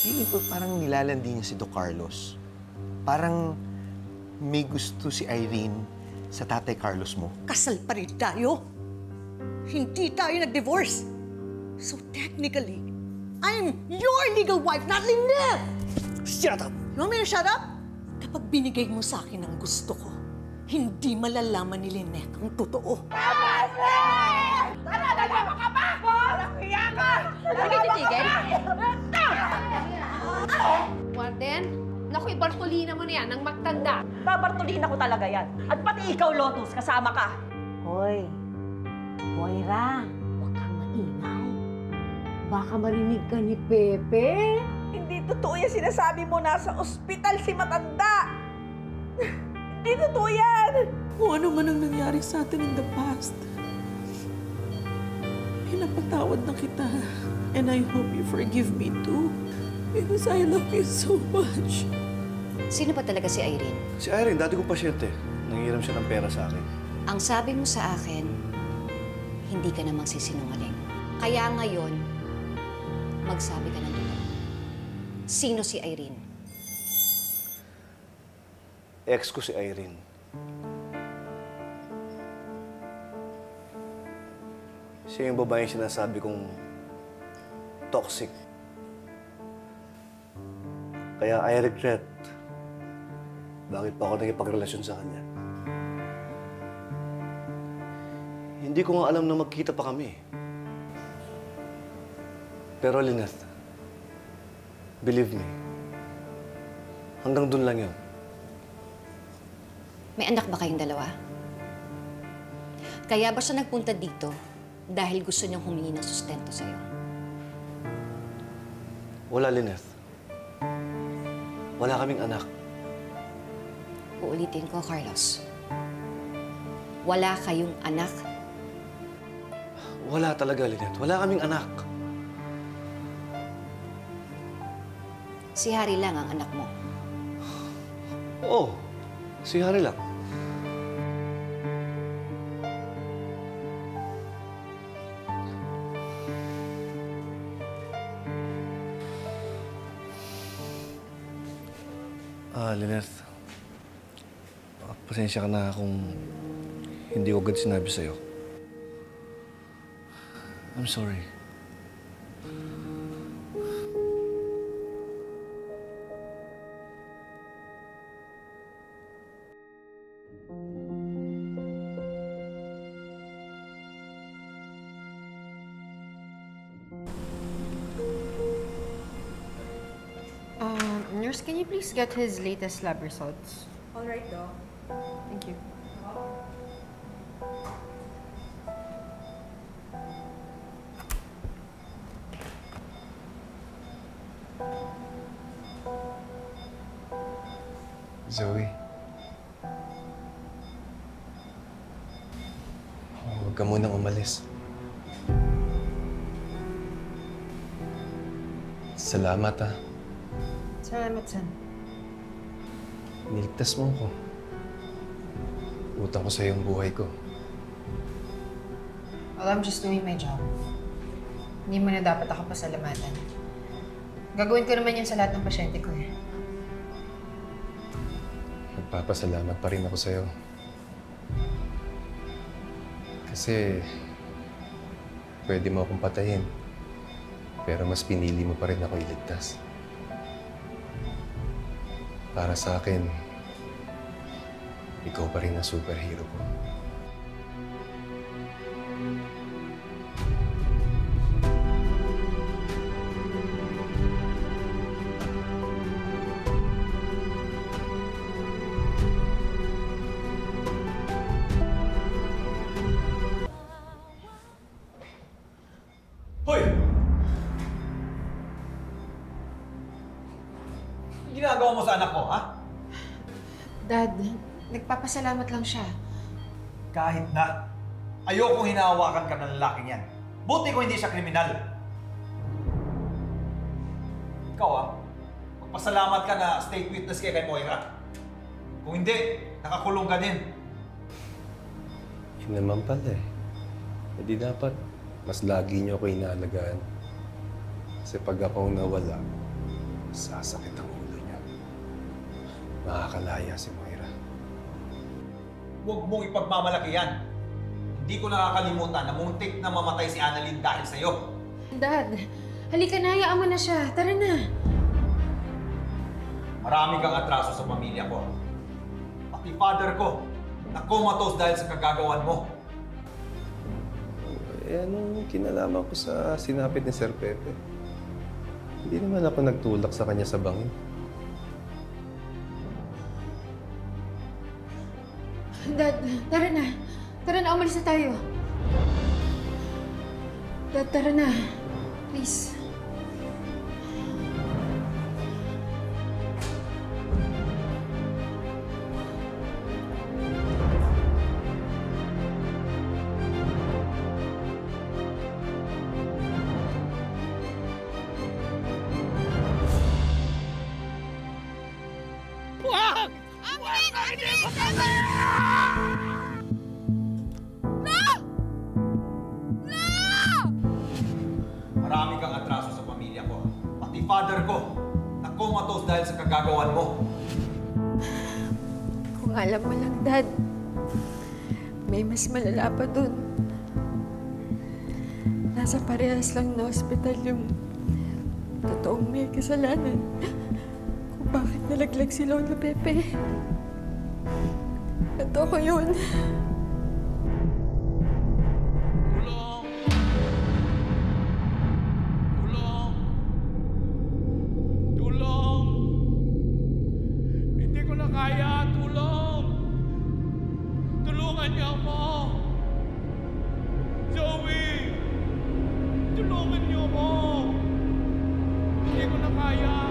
feeling ko parang nilalandi niya si Doc Carlos. Parang may gusto si Irene sa Tatay Carlos mo. Kasal pa rin tayo. Hindi tayo nag-divorce. So technically, I'm your legal wife, not Lynette! Shut up! You want me to shut up? Kapag binigay mo sa akin ang gusto ko, hindi malalaman ni Lynette ang totoo. Talaga ka ba? Walang hiya ka! Hindi titigil? Warden, naku, ibartolina mo na yan ng magtanda. Babartolina ko talaga yan. At pati ikaw, Lotus, kasama ka. Hoy, Moira, huwag kang maingay. Baka marinig ka ni Pepe. Hindi totoo yung sinasabi mo, nasa ospital si Matanda. Hindi totoo yan. Kung ano man ang nangyari sa atin in the past, pinapatawad na kita. And I hope you forgive me too. Because I love you so much. Sino ba talaga si Irene? Si Irene, dati kong pasyente. Nangiram siya ng pera sa akin. Ang sabi mo sa akin, hindi ka na magsisinungaling. Kaya ngayon, magsabi ka ng totoo. Sino si Irene? Ex ko si Irene. Siya yung babaeng sinasabi kong toxic. Kaya I regret bakit pa ako nagipagrelasyon sa kanya. Hindi ko nga alam na magkita pa kami. Pero Lynette, believe me, hanggang dun lang yun. May anak ba kayong dalawa? Kaya ba siya nagpunta dito dahil gusto niyang humingi ng sustento sa'yo? Wala, Lynette. Wala kaming anak. Uulitin ko, Carlos. Wala kayong anak. Wala talaga, Lynette. Wala kaming anak. Si Harry lang ang anak mo. Oo, si Harry lang. Lynette, pasensya ka na kung hindi ko agad sinabi sa'yo. I'm sorry. Nurse, can you please get his latest lab results? All right, Doc. Thank you. Zoe. Huwag ka munang umalis. Salamat, ha. Salamat, San. Niligtas mo ako. Utang ko sa'yo ang buhay ko. Well, I'm just doing my job. Hindi mo na dapat ako pasalamatan. Gagawin ko naman yan sa lahat ng pasyente ko, eh. Magpapasalamat pa rin ako sa'yo. Kasi pwede mo akong patayin. Pero mas pinili mo pa rin ako iligtas. Para sa akin, ikaw pa rin ang superhero ko. Hoy! Ano ginagawa mo sa anak ko, ha? Dad, nagpapasalamat lang siya. Kahit na, ayokong hinahawakan ka ng lalaking yan. Buti ko hindi siya kriminal. Ikaw, magpasalamat ka na state witness kay Moira. Kung hindi, nakakulong ka din. Yun naman pala, eh. Hindi dapat mas lagi niyo ako inaalagaan. Kasi pag ako nawala, Sasakit ang ulo niya. Makakalaya si Moira. Huwag mong ipagmamalaki yan. Hindi ko nakakalimutan na muntik na mamatay si Annalyn dahil sa'yo. Dad, halika na, hayaan mo na siya. Tara na. Marami kang atraso sa pamilya ko. Pati father ko, na comatose dahil sa kagagawan mo. Eh, anong kinalaman ko sa sinapit ni Sir Pepe? Hindi naman ako nagtulak sa kanya sa bangin. Dad, tara na. Tara na, umalis na tayo. Dad, tara na. Please. Marami kang atraso sa pamilya ko. Pati father ko, na comatose dahil sa kagagawan mo. Kung alam mo lang, Dad, may mas malala pa dun. Nasa parehas lang na ospital yung totoong may kasalanan kung bakit nalaglag si Lola Pepe. At ako yun. Tulungan niyo ako! Joey! Tulungan niyo ako! Hindi ko na kaya!